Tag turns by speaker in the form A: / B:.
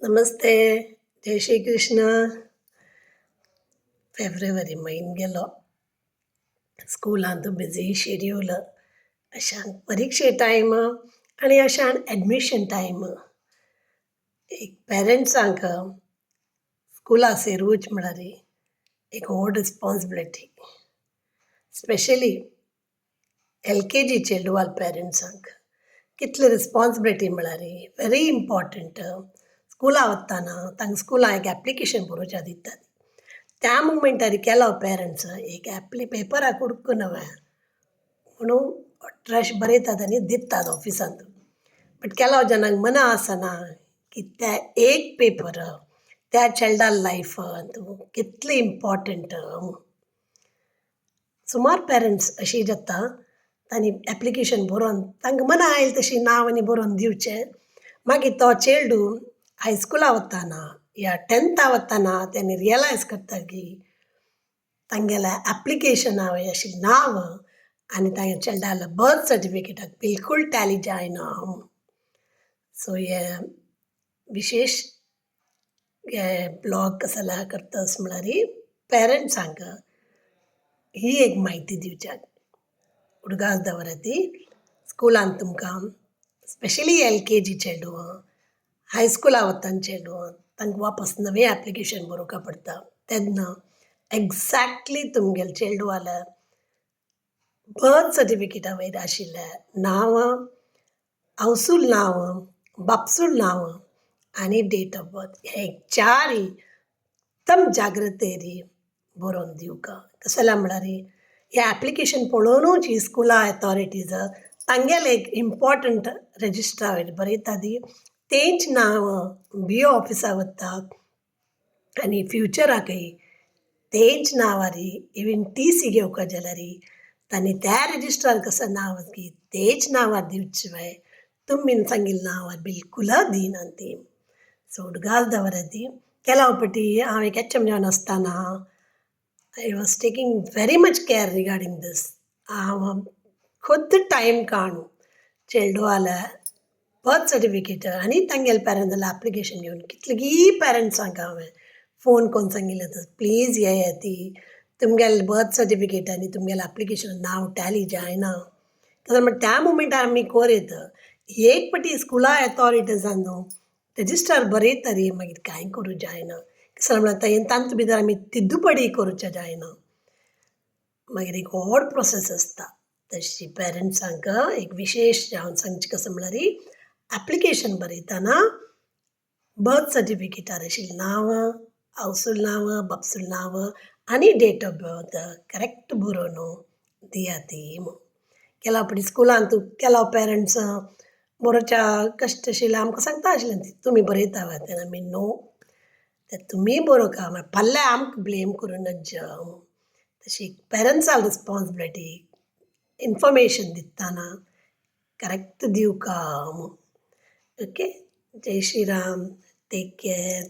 A: नमस्ते. जय Shri Krishna. February म्हयनो गेलो. स्कुलांत बिझी शेड्यूल. अशान परिक्षे टायम आनी अशान एडमिशन टायम. एक पेरंट्सांक स्कुला सेरूच म्हळ्यार एक व्हड रिस्पॉन्सिबिलिटी. स्पेशली LKG चेडवाल पेरंट्सांक कितली रिस्पॉन्सिबिलिटी म्हळ्यार व्हेरी इम्पॉर्टंट. स्कुला वताना तांकां स्कुला एक एप्लिकेशन बरोवच्या दितात. त्या मोमेंटार केलो पेरंट्स एक पेपराक हुडकून म्हणून अठराशे बरयतात आनी दितात ऑफिसांत. बट केलो जनांक मना आसना की त्या एक पेपर त्या चेल्डा लायफांत कितली इम्पॉर्टंट. सुमार पेरंट्स अशी जाता तांणी एप्लिकेशन बरोवन तांकां मना आयली तशी नांव आनी बरोवन दिवचें. मागीर तो चेडू हायस्कुला वताना या 10th वताना तेणी रियलायज करता की तांगेल्या एप्लिकेशना वयर आशिल्लें नांव आनी तांगे चेड्डाल्या बर्थ सर्टिफिकेटाक बिलकूल टॅली जायना. सो हे विशेश हे ब्लॉग कसला करतस म्हळ्यार पेरंट्सांक ही एक म्हायती दिवच्याक उडगास दवरा ती. स्कुलांत तुमकां स्पेशली LKG चेडूं हायस्कुला वतान चेडूं तांकां वापस नवें एप्लिकेशन बरोवपा पडटा. तेन्ना एक्झॅक्टली तुमगेले चेडवाल्या बर्थ सर्टिफिकेटा वयर आशिल्लें नांव, आवसूल नांव, बापसूल नांव आनी डेट ऑफ बर्थ हे चारय उत्तम जाग्रतेरी बरोवन दिवका. कसो जाल्यार म्हळ्यार हें एप्लिकेशन पळोवनूच ही स्कुला अथॉरिटीज तांगेले एक इम्पॉर्टंट रजिस्ट्रा वयर बरयता ती. तेंच नांव BO ऑफिसा वता आनी फ्युचराकय तेंच नांवार इवन TC घेवपा जाल्यार तांणी त्या रजिस्ट्रार कसो नांव की तेंच नांवार दिवचे शिवाय तुमी सांगिल्लें नांवार बिलकुलच दिनात ती. सो उडगास दवरा ती. केला उपटी हांव एक HM जावन आसतना I was taking very much care regarding this. हांव खुद टायम काडून चेडवाल्या बर्थ सर्टिफिकेट आनी तांगेले पेरंटाल एप्लिकेशन घेवन कितलींय पेरंट्सांक हांवें फोन करून सांगिल्लें आतां प्लीज हे येती तुमगेले बर्थ सर्टिफिकेट आनी तुमगेले एप्लिकेशन नांव टॅली जायना. कित्याक त्या मोमेंटार आमी कोरयत एक पाटी स्कुला अथॉरिटीजान न्हू रजिस्ट्रार बरयतरी मागीर कांय करूं जायना. कसो म्हळ्यार तांत भितर आमी तिद्दूपडी करूचें जायना. मागीर एक व्हड प्रोसेस आसता. तशी पेरंट्सांक एक विशेश हांव सांगचें कसो म्हळ्यार एप्लिकेशन बरयतना बर्थ सर्टिफिकेटार आशिल्लें नांव, आवसूल नांव, बापसूल नांव आनी डेट ऑफ बर्थ करेक्ट बरोवन दियाती. केला उपरांत स्कुलांत केलो पेरंट्स बरोवच्या कश्ट आशिल्लें आमकां सांगता आशिल्लें तुमी बरयता तेन्ना आमी नो तें तुमी बरोवका फाल्यां आमकां ब्लेम करून नज्ज. तशी पेरंट्साल रिस्पॉन्सिबिलिटी इन्फॉर्मेशन दितना करेक्ट दिवका. ओके. जय श्री राम. Take care.